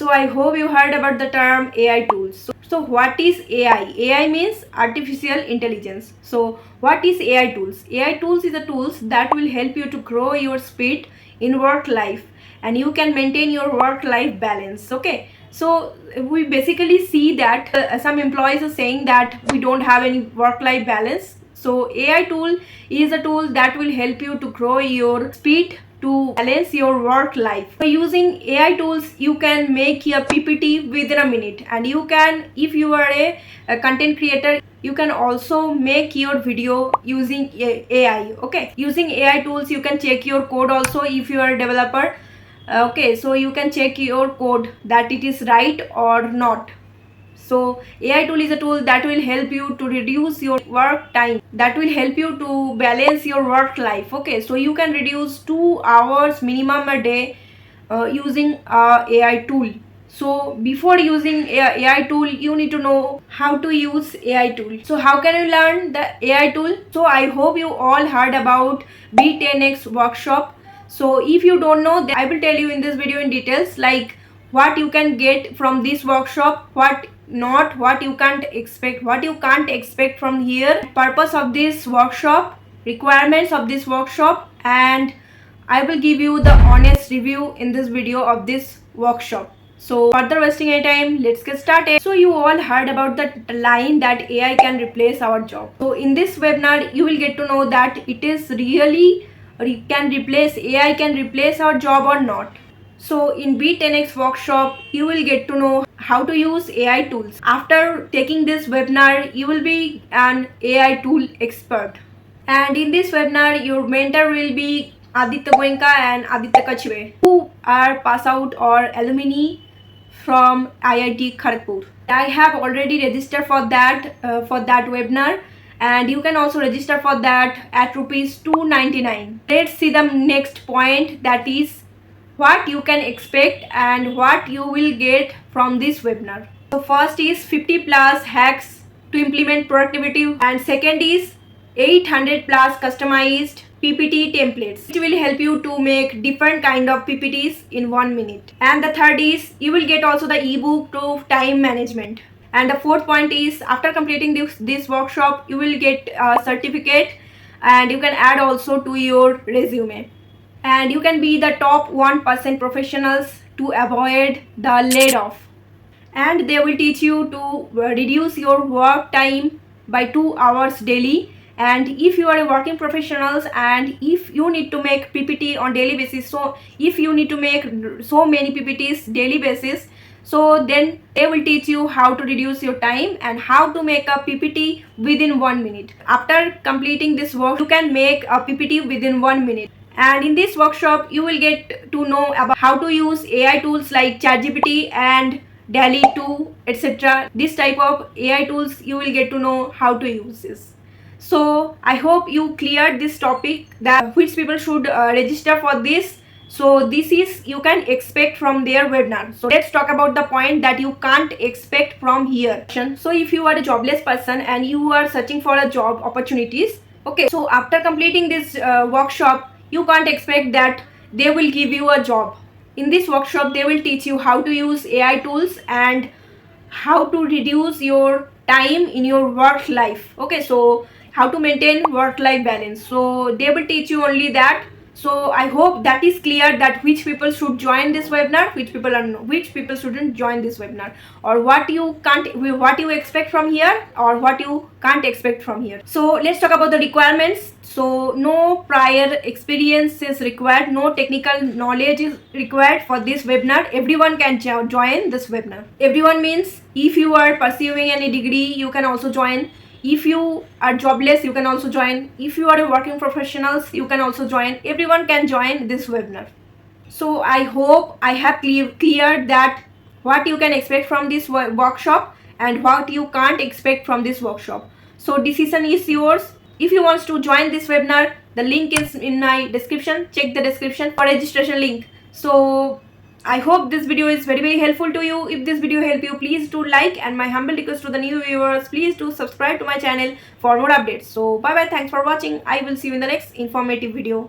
So I hope you heard about the term AI tools. So what is AI? AI means artificial intelligence. So what is AI tools? AI tools is the tools that will help you to grow your speed in work life, and you can maintain your work life balance. Okay. So we basically see that some employees are saying that we don't have any work life balance. So AI tool is a tool that will help you to grow your speed to balance your work life. So using AI tools, you can make a PPT within a minute, and you can, if you are a content creator, you can also make your video using AI. Okay, using AI tools, you can check your code also if you are a developer. Okay, so you can check your code that it is right or not. So AI tool is a tool that will help you to reduce your work time, that will help you to balance your work life. Okay, so you can reduce 2 hours minimum a day using AI tool. So before using AI tool, you need to know how to use AI tool. So how can you learn the AI tool? So I hope you all heard about Be10x workshop. So if you don't know, then I will tell you in this video in details, like what you can get from this workshop, what not, what you can't expect from here, purpose of this workshop, requirements of this workshop, and I will give you the honest review in this video of this workshop. So further wasting any time, let's get started. So you all heard about the line that AI can replace our job. So in this webinar, you will get to know that it is really AI can replace our job or not. So in Be10x workshop, you will get to know how to use AI tools. After taking this webinar, you will be an AI tool expert. And in this webinar, your mentor will be Aditya Goenka and Aditya Kachwe, who are pass out or alumni from IIT Kharagpur. I have already registered for that webinar, and you can also register for that at rupees 299. Let's see the next point, that is what you can expect and what you will get from this webinar. So first is 50 plus hacks to implement productivity, and second is 800 plus customized PPT templates, which will help you to make different kind of PPTs in 1 minute. And the third is you will get also the ebook to time management. And the fourth point is after completing this workshop, you will get a certificate, and you can add also to your resume. And you can be the top 1% professionals to avoid the laid off. And they will teach you to reduce your work time by 2 hours daily. And if you are a working professionals, and if you need to make PPT on daily basis, so if you need to make so many PPTs daily basis, so then they will teach you how to reduce your time and how to make a PPT within 1 minute. After completing this work, you can make a PPT within 1 minute. And in this workshop, you will get to know about how to use AI tools like ChatGPT and DALL-E 2, etc. This type of AI tools, you will get to know how to use this. So I hope you cleared this topic, that which people should register for this. So this is you can expect from their webinar. So let's talk about the point that you can't expect from here. So if you are a jobless person and you are searching for a job opportunities, okay, so after completing this workshop, you can't expect that they will give you a job. In this workshop, they will teach you how to use AI tools and how to reduce your time in your work life. Okay, so how to maintain work life balance. So they will teach you only that. So I hope that is clear, that which people should join this webinar, which people shouldn't join this webinar, or what you expect from here, or what you can't expect from here. So let's talk about the requirements. So no prior experience is required, no technical knowledge is required for this webinar. Everyone can join this webinar. Everyone means if you are pursuing any degree, you can also join. If you are jobless, you can also join. If you are a working professionals, you can also join. Everyone can join this webinar. So I hope I have cleared that what you can expect from this workshop and what you can't expect from this workshop. So decision is yours. If you want to join this webinar, the link is in my description. Check the description for registration link. So I hope this video is very helpful to you. If this video helped you, please do like, and my humble request to the new viewers, please do subscribe to my channel for more updates. So bye bye, thanks for watching. I will see you in the next informative video.